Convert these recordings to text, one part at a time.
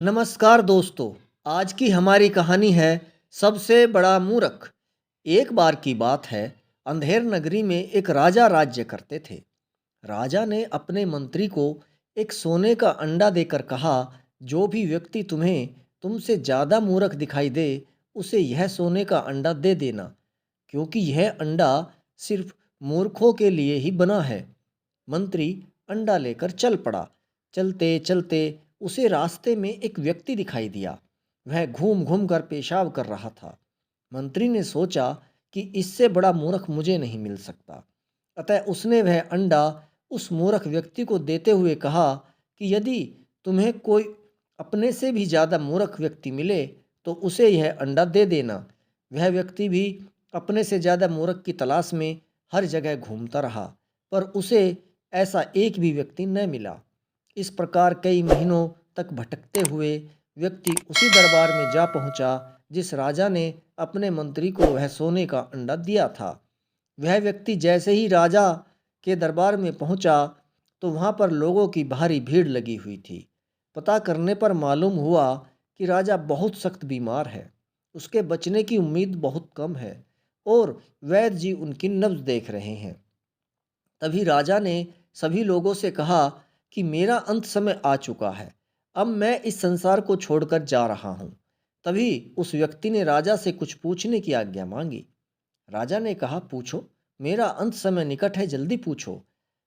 नमस्कार दोस्तों। आज की हमारी कहानी है सबसे बड़ा मूर्ख। एक बार की बात है, अंधेर नगरी में एक राजा राज्य करते थे। राजा ने अपने मंत्री को एक सोने का अंडा देकर कहा, जो भी व्यक्ति तुम्हें तुमसे ज़्यादा मूर्ख दिखाई दे, उसे यह सोने का अंडा दे देना, क्योंकि यह अंडा सिर्फ मूर्खों के लिए ही बना है। मंत्री अंडा लेकर चल पड़ा। चलते चलते उसे रास्ते में एक व्यक्ति दिखाई दिया। वह घूम घूम कर पेशाब कर रहा था। मंत्री ने सोचा कि इससे बड़ा मूर्ख मुझे नहीं मिल सकता। अतः उसने वह अंडा उस मूर्ख व्यक्ति को देते हुए कहा कि यदि तुम्हें कोई अपने से भी ज़्यादा मूर्ख व्यक्ति मिले तो उसे यह अंडा दे देना। वह व्यक्ति भी अपने से ज़्यादा मूर्ख की तलाश में हर जगह घूमता रहा, पर उसे ऐसा एक भी व्यक्ति न मिला। इस प्रकार कई महीनों तक भटकते हुए व्यक्ति उसी दरबार में जा पहुंचा जिस राजा ने अपने मंत्री को वह सोने का अंडा दिया था। वह व्यक्ति जैसे ही राजा के दरबार में पहुंचा तो वहां पर लोगों की भारी भीड़ लगी हुई थी। पता करने पर मालूम हुआ कि राजा बहुत सख्त बीमार है। उसके बचने की उम्मीद बहुत कम है और वैद्य जी उनकी नब्ज देख रहे हैं। तभी राजा ने सभी लोगों से कहा कि मेरा अंत समय आ चुका है। अब मैं इस संसार को छोड़कर जा रहा हूँ। तभी उस व्यक्ति ने राजा से कुछ पूछने की आज्ञा मांगी। राजा ने कहा, पूछो, मेरा अंत समय निकट है, जल्दी पूछो।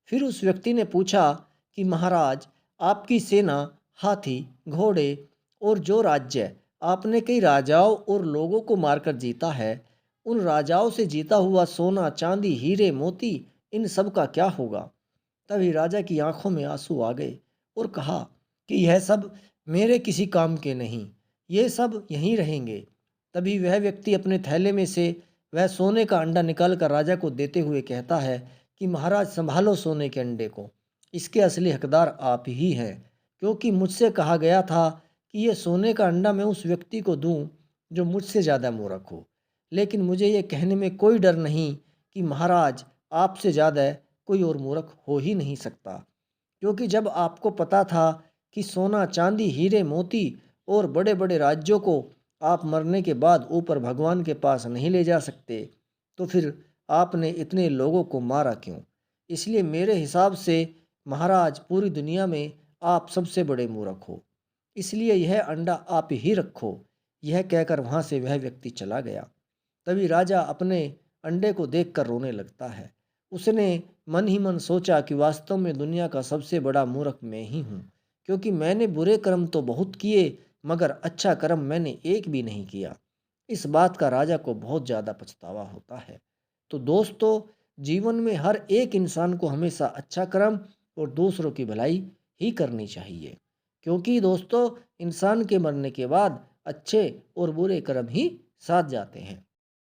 फिर उस व्यक्ति ने पूछा कि महाराज, आपकी सेना, हाथी, घोड़े और जो राज्य आपने कई राजाओं और लोगों को मारकर जीता है, उन राजाओं से जीता हुआ सोना, चांदी, हीरे, मोती, इन सब का क्या होगा? तभी राजा की आंखों में आंसू आ गए और कहा कि यह सब मेरे किसी काम के नहीं, ये सब यहीं रहेंगे। तभी वह व्यक्ति अपने थैले में से वह सोने का अंडा निकाल कर राजा को देते हुए कहता है कि महाराज, संभालो सोने के अंडे को, इसके असली हकदार आप ही हैं, क्योंकि मुझसे कहा गया था कि यह सोने का अंडा मैं उस व्यक्ति को दूं जो मुझसे ज़्यादा मूर्ख हो। लेकिन मुझे ये कहने में कोई डर नहीं कि महाराज, आपसे ज़्यादा कोई और मूर्ख हो ही नहीं सकता, क्योंकि जब आपको पता था कि सोना, चांदी, हीरे, मोती और बड़े बड़े राज्यों को आप मरने के बाद ऊपर भगवान के पास नहीं ले जा सकते, तो फिर आपने इतने लोगों को मारा क्यों? इसलिए मेरे हिसाब से महाराज, पूरी दुनिया में आप सबसे बड़े मूर्ख हो, इसलिए यह अंडा आप ही रखो। यह कहकर वहाँ से वह व्यक्ति चला गया। तभी राजा अपने अंडे को देखकर रोने लगता है। उसने मन ही मन सोचा कि वास्तव में दुनिया का सबसे बड़ा मूर्ख मैं ही हूँ, क्योंकि मैंने बुरे कर्म तो बहुत किए मगर अच्छा कर्म मैंने एक भी नहीं किया। इस बात का राजा को बहुत ज़्यादा पछतावा होता है। तो दोस्तों, जीवन में हर एक इंसान को हमेशा अच्छा कर्म और दूसरों की भलाई ही करनी चाहिए, क्योंकि दोस्तों, इंसान के मरने के बाद अच्छे और बुरे कर्म ही साथ जाते हैं।